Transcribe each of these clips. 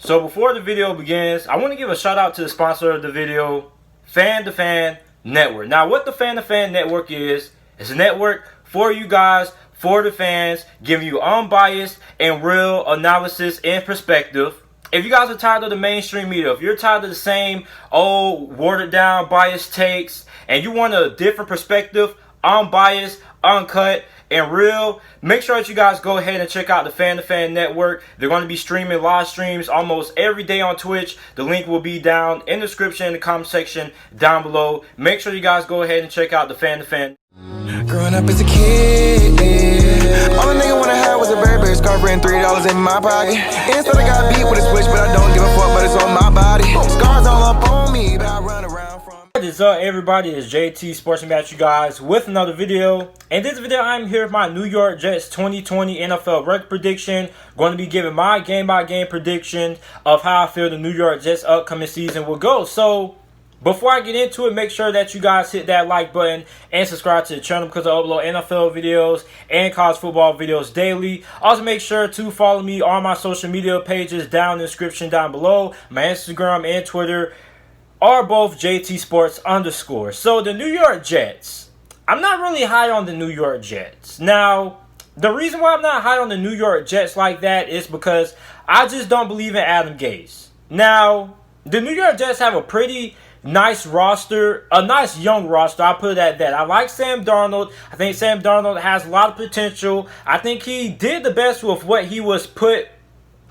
So before the video begins, I want to give a shout out to the sponsor of the video, Fan to Fan Network. Now, what the Fan to Fan Network is a network for you guys, for the fans, giving you unbiased and real analysis and perspective. If you guys are tired of the mainstream media, if you're tired of the same old watered down biased takes, and you want a different perspective, unbiased, uncut, and real, make sure that you guys go ahead and check out the Fan to Fan Network. They're going to be streaming live streams almost every day on Twitch. The link will be down in the description, in the comment section down below. Make sure you guys go ahead and check out the Fan to Fan. Growing up as a kid, all a nigga wanna have was a Burberry scarf and $3 in my pocket. Instead I got beat with a switch, but I don't give a fuck, but it's on my body. Scars all up on me, but I run around from. What is up, everybody? It's JT Sportsman back, you guys, with another video. In this video, I'm here with my New York Jets 2020 NFL record prediction. Going to be giving my game-by-game prediction of how I feel the New York Jets upcoming season will go. So, before I get into it, make sure that you guys hit that like button and subscribe to the channel because I upload NFL videos and college football videos daily. Also, make sure to follow me on my social media pages down in the description down below. My Instagram and Twitter are both JT_Sports_. So, the New York Jets. I'm not really high on the New York Jets. Now, the reason why I'm not high on the New York Jets like that is because I just don't believe in Adam Gase. Now, the New York Jets have a pretty nice roster, a nice young roster. I'll put it at that. I like Sam Darnold. I think Sam Darnold has a lot of potential. I think he did the best with what he was put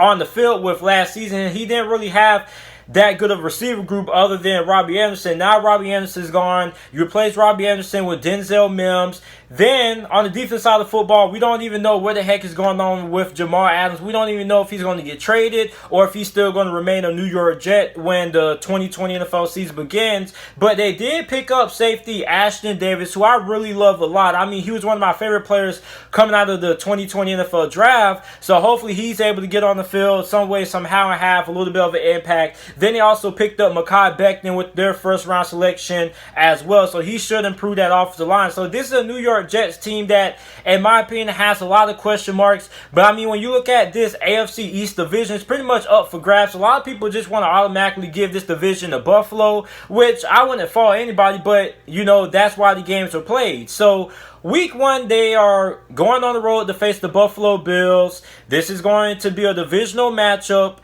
on the field with last season. He didn't really have that good of a receiver group other than Robbie Anderson. Now Robbie Anderson's gone. You replace Robbie Anderson with Denzel Mims. Then, on the defense side of football, we don't even know what the heck is going on with Jamal Adams. We don't even know if he's going to get traded or if he's still going to remain a New York Jet when the 2020 NFL season begins. But they did pick up safety Ashton Davis, who I really love a lot. I mean, he was one of my favorite players coming out of the 2020 NFL draft. So hopefully he's able to get on the field some way, somehow, and have a little bit of an impact. Then they also picked up Mekhi Becton with their first-round selection as well. So he should improve that offensive line. So this is a New York Jets team that, in my opinion, has a lot of question marks. But, I mean, when you look at this AFC East division, it's pretty much up for grabs. A lot of people just want to automatically give this division to Buffalo, which I wouldn't fault anybody, but, you know, that's why the games are played. So, Week 1, they are going on the road to face the Buffalo Bills. This is going to be a divisional matchup.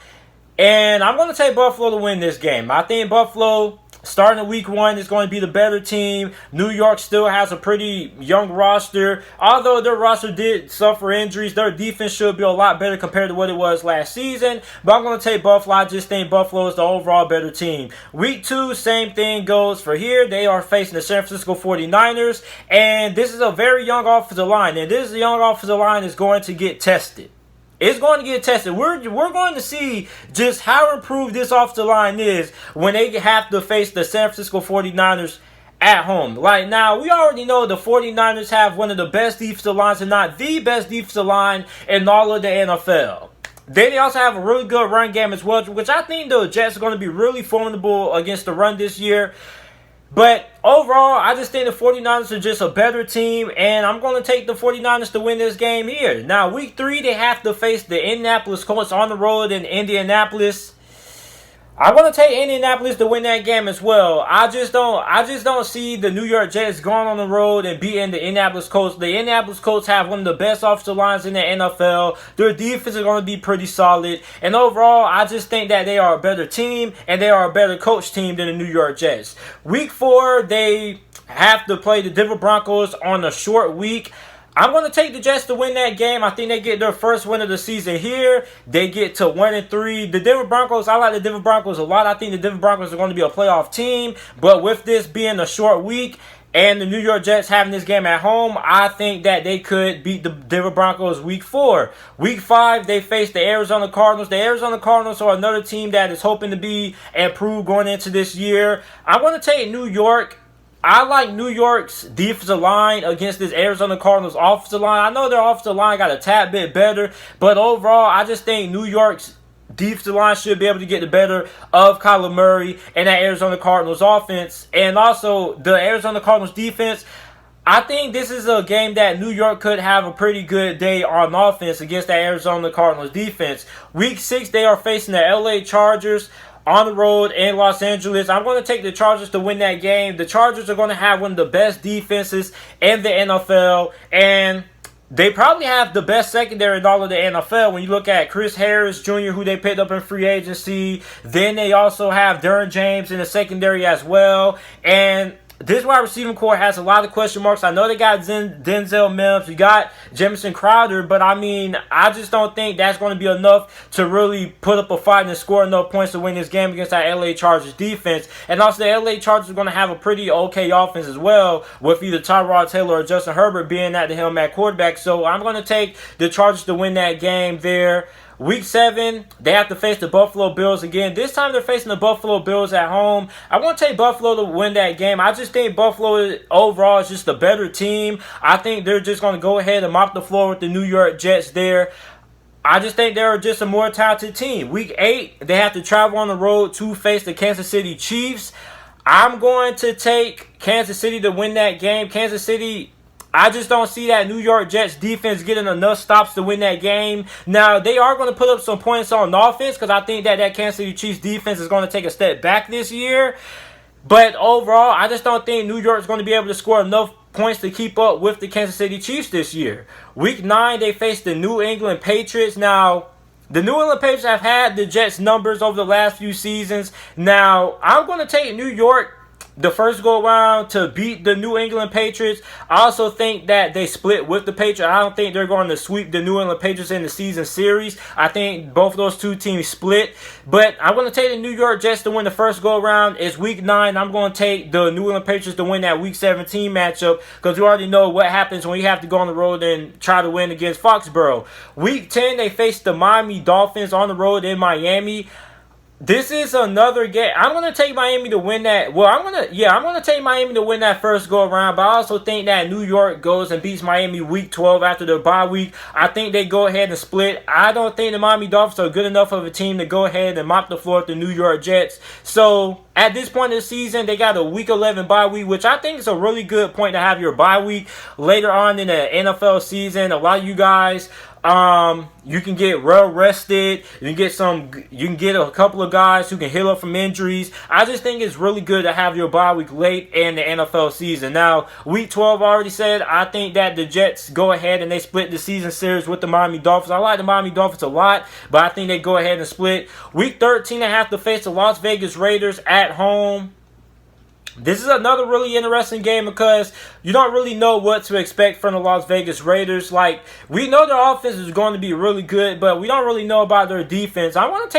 And I'm going to take Buffalo to win this game. I think Buffalo, starting Week 1, is going to be the better team. New York still has a pretty young roster. Although their roster did suffer injuries, their defense should be a lot better compared to what it was last season. But I'm going to take Buffalo. I just think Buffalo is the overall better team. Week 2, same thing goes for here. They are facing the San Francisco 49ers. And this is a very young offensive line. And this young offensive line is going to get tested. It's going to get tested. We're going to see just how improved this offensive line is when they have to face the San Francisco 49ers at home. Like, now, we already know the 49ers have one of the best defensive lines, and not the best defensive line in all of the NFL. They also have a really good run game as well, which I think the Jets are going to be really formidable against the run this year. But overall, I just think the 49ers are just a better team, and I'm going to take the 49ers to win this game here. Now, Week 3, they have to face the Indianapolis Colts on the road in Indianapolis. I'm going to take Indianapolis to win that game as well. I just don't see the New York Jets going on the road and beating the Indianapolis Colts. The Indianapolis Colts have one of the best offensive lines in the NFL. Their defense is going to be pretty solid. And overall, I just think that they are a better team and they are a better coach team than the New York Jets. Week 4, they have to play the Denver Broncos on a short week. I'm going to take the Jets to win that game. I think they get their first win of the season here. They get to 1-3. The Denver Broncos, I like the Denver Broncos a lot. I think the Denver Broncos are going to be a playoff team. But with this being a short week and the New York Jets having this game at home, I think that they could beat the Denver Broncos Week 4. Week 5, they face the Arizona Cardinals. The Arizona Cardinals are another team that is hoping to be improved going into this year. I'm going to take New York. I like New York's defensive line against this Arizona Cardinals offensive line. I know their offensive line got a tad bit better, but overall, I just think New York's defensive line should be able to get the better of Kyler Murray and that Arizona Cardinals offense. And also, the Arizona Cardinals defense, I think this is a game that New York could have a pretty good day on offense against that Arizona Cardinals defense. Week 6, they are facing the LA Chargers on the road in Los Angeles. I'm going to take the Chargers to win that game. The Chargers are going to have one of the best defenses in the NFL, and they probably have the best secondary in all of the NFL. When you look at Chris Harris Jr., who they picked up in free agency, then they also have Derwin James in the secondary as well, and this wide receiving core has a lot of question marks. I know they got Denzel Mims, we got Jamison Crowder, but I mean, I just don't think that's going to be enough to really put up a fight and score enough points to win this game against that LA Chargers defense. And also, the LA Chargers are going to have a pretty okay offense as well, with either Tyrod Taylor or Justin Herbert being at the helm at quarterback. So I'm going to take the Chargers to win that game there. Week 7, they have to face the Buffalo Bills again. This time they're facing the Buffalo Bills at home. I want to take Buffalo to win that game. I just think Buffalo overall is just a better team. I think they're just going to go ahead and mop the floor with the New York Jets there. I just think they're just a more talented team. Week 8, they have to travel on the road to face the Kansas City Chiefs. I'm going to take Kansas City to win that game. Kansas City, I just don't see that New York Jets defense getting enough stops to win that game. Now, they are going to put up some points on offense because I think that Kansas City Chiefs defense is going to take a step back this year. But overall, I just don't think New York is going to be able to score enough points to keep up with the Kansas City Chiefs this year. Week 9, they face the New England Patriots. Now, the New England Patriots have had the Jets' numbers over the last few seasons. Now, I'm going to take New York the first go around to beat the New England Patriots. I also think that they split with the Patriots. I don't think they're going to sweep the New England Patriots in the season series. I think both of those two teams split. But I'm going to take the New York Jets to win the first go around. It's week 9. I'm going to take the New England Patriots to win that week 17 matchup because we already know what happens when you have to go on the road and try to win against Foxborough. Week 10, they face the Miami Dolphins on the road in Miami. This is another game. I'm going to take Miami to win that. Well, I'm going to take Miami to win that first go around, but I also think that New York goes and beats Miami week 12 after their bye week. I think they go ahead and split. I don't think the Miami Dolphins are good enough of a team to go ahead and mop the floor with the New York Jets. So, at this point in the season, they got a week 11 bye week, which I think is a really good point to have your bye week later on in the NFL season. A lot of you guys, you can get well rested. You can get a couple of guys who can heal up from injuries. I just think it's really good to have your bye week late in the NFL season. Now, week 12 already said, I think that the Jets go ahead and they split the season series with the Miami Dolphins. I like the Miami Dolphins a lot, but I think they go ahead and split. Week 13, they have to face the Las Vegas Raiders at home. This is another really interesting game because you don't really know what to expect from the Las Vegas Raiders. Like, we know their offense is going to be really good, but we don't really know about their defense. I'm going to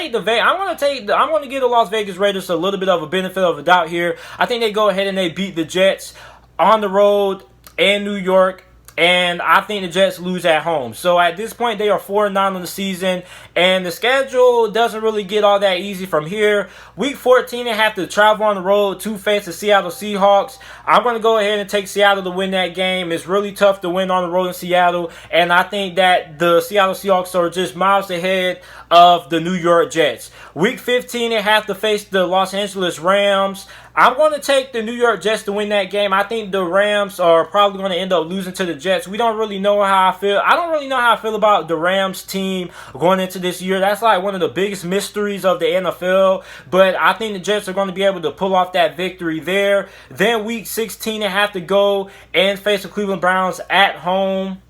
give the Las Vegas Raiders a little bit of a benefit of the doubt here. I think they go ahead and they beat the Jets on the road in New York. And I think the Jets lose at home. So at this point, they are 4-9 on the season. And the schedule doesn't really get all that easy from here. Week 14, they have to travel on the road to face the Seattle Seahawks. I'm going to go ahead and take Seattle to win that game. It's really tough to win on the road in Seattle. And I think that the Seattle Seahawks are just miles ahead of the New York Jets. Week 15, they have to face the Los Angeles Rams. I'm going to take the New York Jets to win that game. I think the Rams are probably going to end up losing to the Jets. We don't really know how I feel. I don't really know how I feel about the Rams team going into this year. That's like one of the biggest mysteries of the NFL. But I think the Jets are going to be able to pull off that victory there. Then week 16, they have to go and face the Cleveland Browns at home.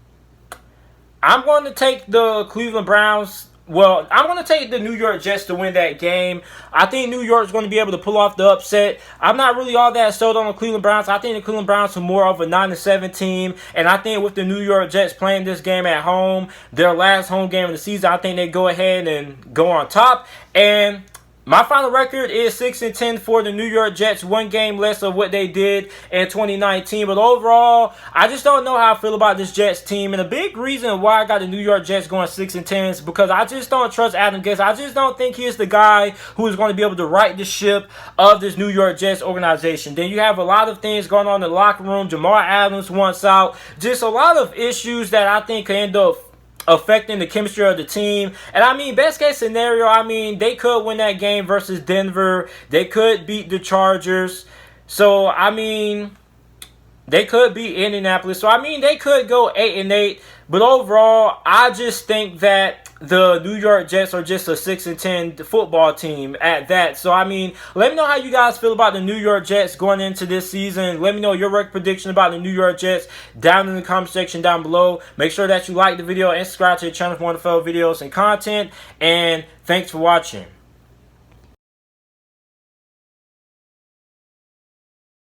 I'm going to take the Cleveland Browns. Well, I'm going to take the New York Jets to win that game. I think New York's going to be able to pull off the upset. I'm not really all that sold on the Cleveland Browns. I think the Cleveland Browns are more of a 9-7 team. And I think with the New York Jets playing this game at home, their last home game of the season, I think they go ahead and go on top. And my final record is 6-10 for the New York Jets, one game less of what they did in 2019. But overall, I just don't know how I feel about this Jets team. And a big reason why I got the New York Jets going 6-10 is because I just don't trust Adam Gase. I just don't think he is the guy who is going to be able to right the ship of this New York Jets organization. Then you have a lot of things going on in the locker room. Jamal Adams wants out. Just a lot of issues that I think could end up affecting the chemistry of the team. And I mean, best case scenario, I mean, they could win that game versus Denver. They could beat the Chargers. So, I mean, They could beat Indianapolis. So, I mean, they could go 8-8. But overall, I just think that the New York Jets are just a 6-10 football team at that. So, I mean, let me know how you guys feel about the New York Jets going into this season. Let me know your record prediction about the New York Jets down in the comment section down below. Make sure that you like the video and subscribe to the channel for more NFL videos and content. And thanks for watching.